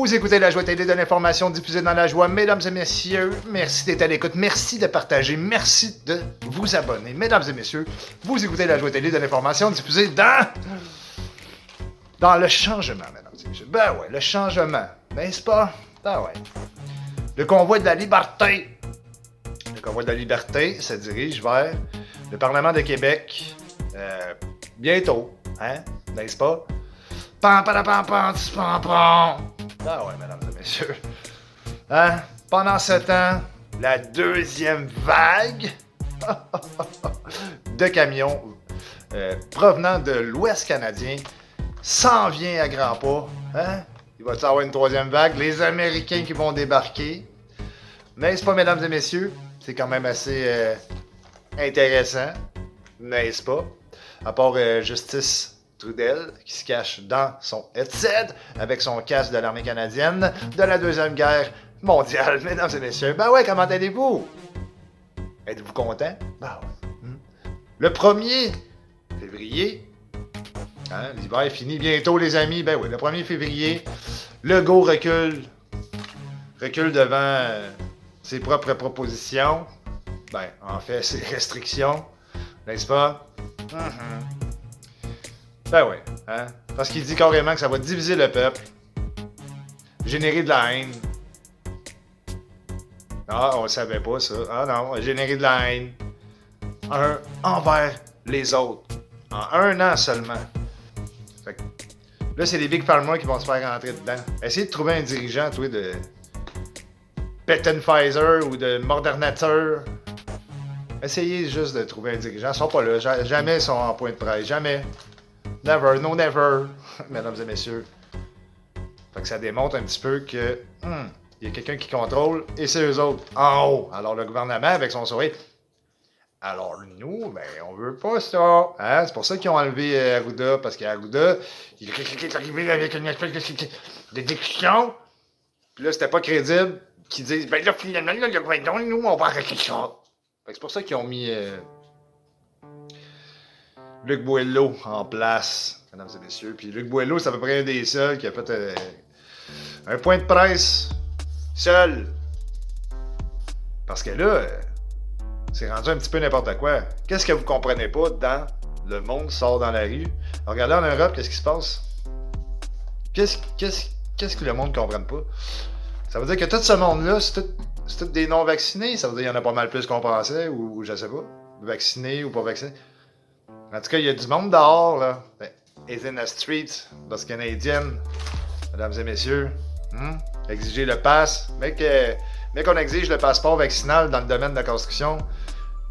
Vous écoutez La Joie télé de l'information diffusée dans la joie. Mesdames et messieurs, merci d'être à l'écoute, merci de partager, merci de vous abonner. Mesdames et messieurs, vous écoutez La Joie télé de l'information diffusée dans le changement, mesdames et messieurs. Ben ouais, le changement, n'est-ce pas? Ben ouais. Le convoi de la liberté. Le convoi de la liberté se dirige vers le Parlement de Québec bientôt, hein? N'est-ce pas? Pam, pam, pam, pam, pam, pam. Ah ouais, mesdames et messieurs. Hein? Pendant ce temps, la deuxième vague de camions provenant de l'Ouest canadien s'en vient à grands pas. Hein? Il va y avoir une troisième vague. Les Américains qui vont débarquer. N'est-ce pas, mesdames et messieurs? C'est quand même assez intéressant. N'est-ce pas? À part Justice Trudel, qui se cache dans son headset avec son casque de l'armée canadienne de la Deuxième Guerre mondiale. Mesdames et messieurs, ben ouais, comment allez-vous? Êtes-vous content? Ben ouais. Le 1er février, hein, l'hiver est fini bientôt, les amis. Ben oui, le 1er février, Legault recule devant ses propres propositions. Ben, en fait, ses restrictions, n'est-ce pas? Ben ouais, hein? Parce qu'il dit carrément que ça va diviser le peuple, générer de la haine. Ah, on le savait pas ça. Ah non, générer de la haine envers les autres. En un an seulement. Fait que, là, c'est les Big Pharma qui vont se faire rentrer dedans. Essayez de trouver un dirigeant, toi, de Petten Pfizer ou de Modernateur. Essayez juste de trouver un dirigeant. Ils sont pas là. Jamais ils sont en point de presse. Jamais. Never, no never, mesdames et messieurs. Fait que ça démontre un petit peu que il y a quelqu'un qui contrôle et c'est eux autres en haut. Alors le gouvernement avec son sourire. Alors nous, ben on veut pas ça. Hein? C'est pour ça qu'ils ont enlevé Arruda, parce qu'Arruda, il est arrivé avec une espèce de discussion. Puis là, c'était pas crédible qu'ils disent ben là, finalement, là, nous, on va arrêter ça. Fait que c'est pour ça qu'ils ont mis Luc Boileau en place, mesdames et messieurs. Puis Luc Boileau, c'est à peu près un des seuls qui a fait un point de presse seul. Parce que là, c'est rendu un petit peu n'importe quoi. Qu'est-ce que vous comprenez pas dans le monde sort dans la rue? Regardez en Europe, qu'est-ce qui se passe? Qu'est-ce que le monde ne comprenne pas? Ça veut dire que tout ce monde-là, c'est tout des non-vaccinés. Ça veut dire qu'il y en a pas mal plus qu'on pensait, ou je sais pas. Vaccinés ou pas vaccinés. En tout cas, il y a du monde dehors, là. Is in the street, parce canadienne, mesdames et messieurs. Exiger le pass. Mais qu'on exige le passeport vaccinal dans le domaine de la construction,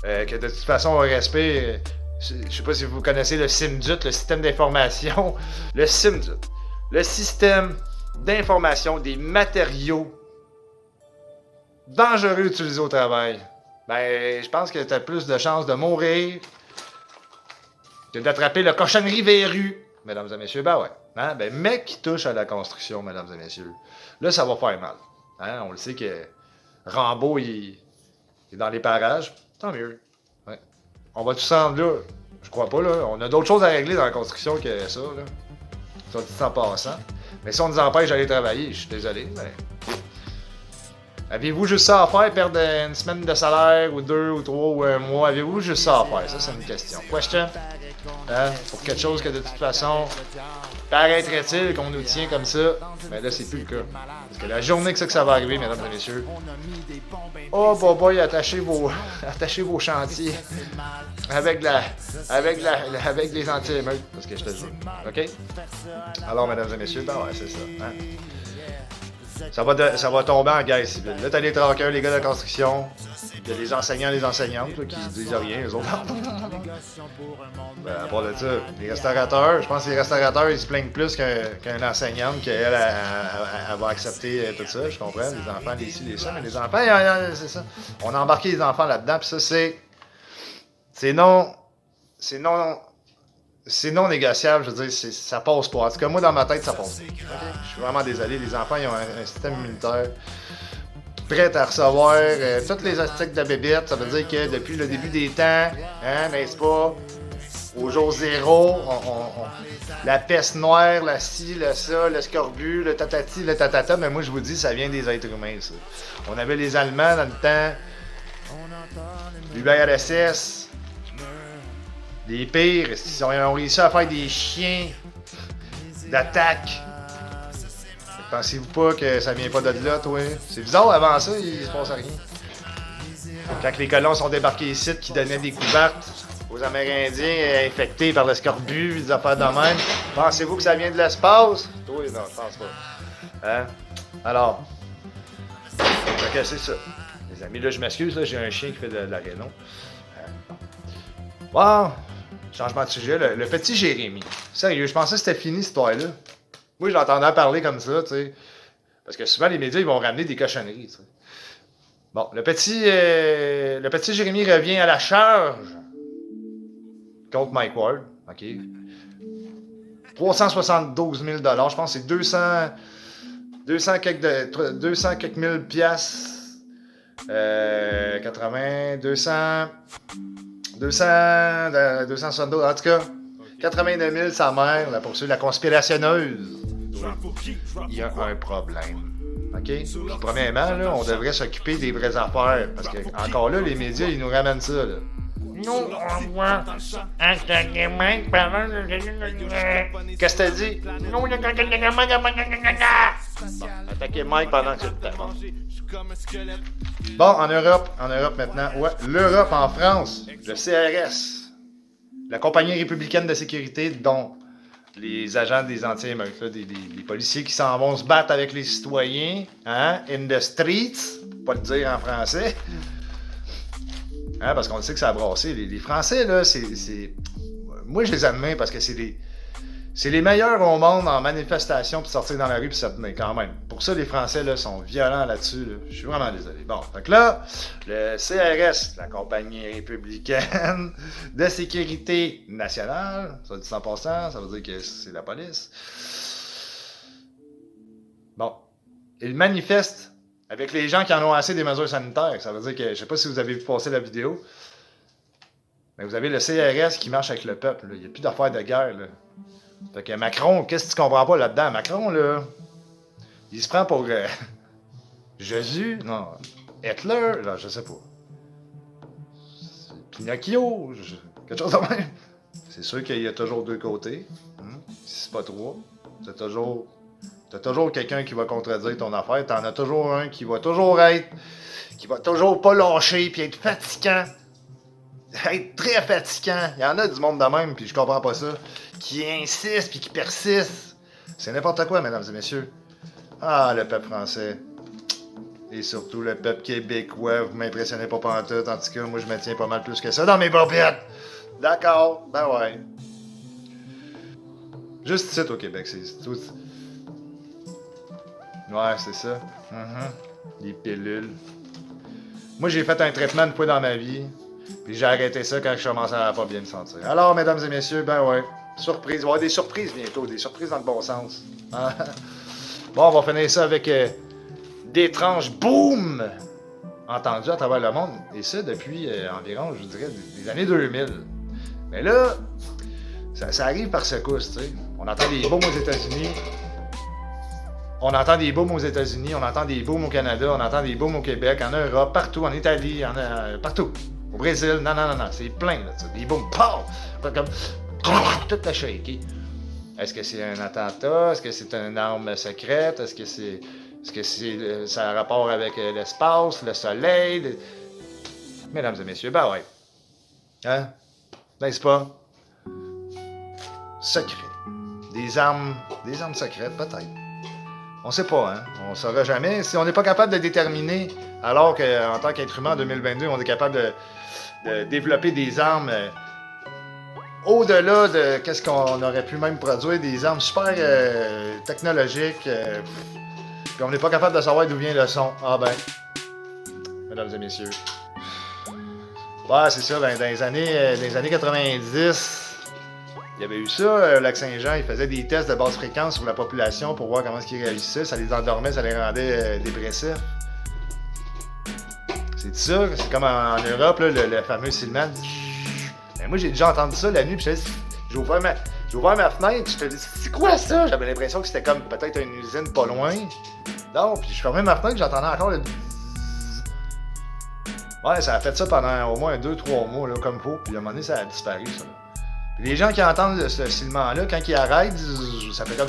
que de toute façon, on respect. Je sais pas si vous connaissez le CIMDUT, le système d'information. Le CIMDUT. Le système d'information des matériaux dangereux utilisés au travail. Ben, je pense que t'as plus de chances de mourir que d'attraper le cochonnerie verrue, mesdames et messieurs. Ben ouais. Hein? Ben, mec qui touche à la construction, mesdames et messieurs. Là, ça va faire mal. Hein? On le sait que Rambo, il est dans les parages. Tant mieux. Ouais. On va tout se rendre là. Je crois pas, là. On a d'autres choses à régler dans la construction que ça, là. Ça dit en passant. Mais si on nous empêche d'aller travailler, je suis désolé, mais... Avez-vous juste ça à faire, perdre une semaine de salaire, ou 2, ou 3, ou un mois? Avez-vous juste ça à faire? Ça, c'est une question. Question? Hein? Pour quelque chose que de toute façon, paraîtrait-il qu'on nous tient comme ça, mais là, c'est plus le cas. Parce que la journée que ça va arriver, mesdames et messieurs, oh boy, attachez vos chantiers avec les anti-émeutes, parce que je te le dis. OK? Alors, mesdames et messieurs, ben ouais, c'est ça. Hein? Ça va tomber en guerre civile. Là, t'as les traqueurs, les gars de la construction. Il y a les enseignants, les enseignantes là, qui se disent rien, eux autres. Ben, à part de ça, les restaurateurs, je pense que les restaurateurs, ils se plaignent plus qu'une enseignante, qu'elle elle va accepter tout ça, je comprends. Les enfants, les ci, les ça, mais les enfants, c'est ça. On a embarqué les enfants là-dedans, puis ça, c'est non négociable, je veux dire, ça passe pas. En tout cas, moi, dans ma tête, ça passe pas. Okay? Je suis vraiment désolé. Les enfants, ils ont un système immunitaire prêt à recevoir toutes les astiques de bébête. Ça veut dire que depuis le début des temps, hein, n'est-ce pas, au jour zéro, la peste noire, la ci, le ça, le scorbut, le tatati, le tatata, mais moi je vous dis, ça vient des êtres humains, ça. On avait les Allemands dans le temps, l'URSS, les pires, ils ont réussi à faire des chiens d'attaque. Pensez-vous pas que ça vient pas de là, toi? C'est bizarre, avant ça, il se passe rien. Quand les colons sont débarqués ici, qui donnaient des couvertes aux Amérindiens infectés par le scorbut, des affaires de même, pensez-vous que ça vient de l'espace? Oui, non, je pense pas. Hein? Alors, ok, c'est ça. Les amis, là, je m'excuse, là, j'ai un chien qui fait de la rénon. Bon, changement de sujet, le petit Jérémy. Sérieux, je pensais que c'était fini, cette histoire-là. Moi, je l'entendais parler comme ça, tu sais. Parce que souvent, les médias, ils vont ramener des cochonneries, tu sais. Bon, le petit Jérémy revient à la charge contre Mike Ward, OK. 372 000 $, je pense que c'est 200 quelques mille piastres, 80, 272, en tout cas, 89 000 sa mère, la poursuite, la conspirationneuse. Il y a un problème. OK? Puis, premièrement, là, on devrait s'occuper des vraies affaires. Parce que, encore là, les médias, ils nous ramènent ça, là. Nous, on voit attaquer Mike pendant... Qu'est-ce que t'as dit? Attaquer Mike pendant que c'était bon. Bon, en Europe maintenant. Ouais, l'Europe, en France, le CRS, la compagnie républicaine de sécurité, dont les agents des anti-émeutes, les policiers qui s'en vont se battre avec les citoyens, hein, in the streets, pour pas le dire en français. Hein, parce qu'on sait que ça a brassé. Les Français, là, c'est... Moi, je les admets parce que c'est les meilleurs au monde en manifestation pour sortir dans la rue puis se tenir quand même. Pour ça, les Français, là, sont violents là-dessus. Là. Je suis vraiment désolé. Bon, donc là, le CRS, la compagnie républicaine de sécurité nationale, ça dit 100%, ça veut dire que c'est la police. Bon, ils manifestent avec les gens qui en ont assez des mesures sanitaires. Ça veut dire que, je sais pas si vous avez vu passer la vidéo, mais vous avez le CRS qui marche avec le peuple. Là. Il n'y a plus d'affaires de guerre. Là. Fait que Macron, qu'est-ce que tu comprends pas là-dedans? Macron, là, il se prend pour Jésus? Non. Hitler? Là, je sais pas. Pinocchio? Quelque chose de même. C'est sûr qu'il y a toujours deux côtés. Si c'est pas trois. T'as toujours quelqu'un qui va contredire ton affaire. T'en as toujours un qui va toujours pas lâcher puis être fatigant. Être très fatigant. Il y en a du monde de même, puis je comprends pas ça. Qui insiste puis qui persiste. C'est n'importe quoi, mesdames et messieurs. Ah, le peuple français. Et surtout le peuple québécois. Vous m'impressionnez pas pantoute. En tout cas, moi, je me tiens pas mal plus que ça dans mes bobettes. D'accord, ben ouais. Juste ici, au Québec, c'est tout. Ouais, c'est ça. Les pilules. Moi, j'ai fait un traitement une fois dans ma vie. Puis j'ai arrêté ça quand je commençais à pas bien me sentir. Alors, mesdames et messieurs, ben ouais. Surprise. Il va y avoir des surprises bientôt. Des surprises dans le bon sens. Hein? Bon, on va finir ça avec d'étranges booms entendus à travers le monde. Et ça depuis environ, je vous dirais, des années 2000. Mais là, ça arrive par secousses, tu sais. On entend des booms aux États-Unis. On entend des booms aux États-Unis, on entend des booms au Canada, on entend des booms au Québec, en Europe, partout, en Italie, partout. Au Brésil, non, c'est plein, là, des booms, pow! Comme, tout a shaké. Est-ce que c'est un attentat? Est-ce que c'est une arme secrète? Est-ce que ça a rapport avec l'espace, le soleil? Mesdames et messieurs, ben ouais. Hein? N'est-ce pas? Secret. Des armes secrètes, peut-être. On sait pas, hein? On saura jamais. Si on n'est pas capable de déterminer, alors qu'en tant qu'être humain en 2022, on est capable de développer des armes au-delà de qu'est-ce qu'on aurait pu même produire, des armes super technologiques, puis on n'est pas capable de savoir d'où vient le son. Ah ben, mesdames et messieurs. Ouais, c'est ça, ben, dans les années 90... Il y avait eu ça, Lac-Saint-Jean, il faisait des tests de basse fréquence sur la population pour voir comment ils réagissaient. Ça les endormait, ça les rendait dépressifs. C'est ça, c'est comme en Europe, là, le fameux Silman. Mais moi, j'ai déjà entendu ça la nuit, puis j'ai ouvert ma fenêtre, je te dis, c'est quoi ça? J'avais l'impression que c'était comme peut-être une usine pas loin. Non, puis je fermais ma fenêtre, j'entendais encore le... Ouais, ça a fait ça pendant au moins 2-3 mois, là, comme faut, puis à un moment donné, ça a disparu, ça. Puis les gens qui entendent ce sifflement-là, quand ils arrêtent, ça fait comme...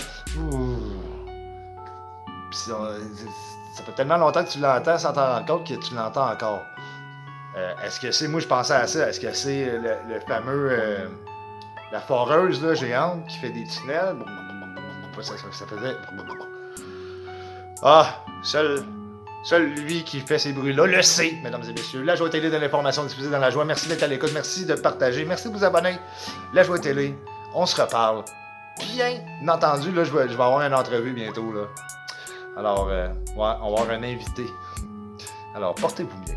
Puis ça fait tellement longtemps que tu l'entends sans t'en rendre compte que tu l'entends encore. Est-ce que c'est... Moi, je pensais à ça. Est-ce que c'est le fameux... la foreuse, là, géante, qui fait des tunnels? Ça faisait... Ah! Seul lui qui fait ces bruits-là le sait, mesdames et messieurs. La Joie Télé de l'information diffusée dans la joie. Merci d'être à l'écoute. Merci de partager. Merci de vous abonner. La Joie Télé, on se reparle. Bien entendu, là, je vais avoir une entrevue bientôt, là. Alors, ouais, on va avoir un invité. Alors, portez-vous bien.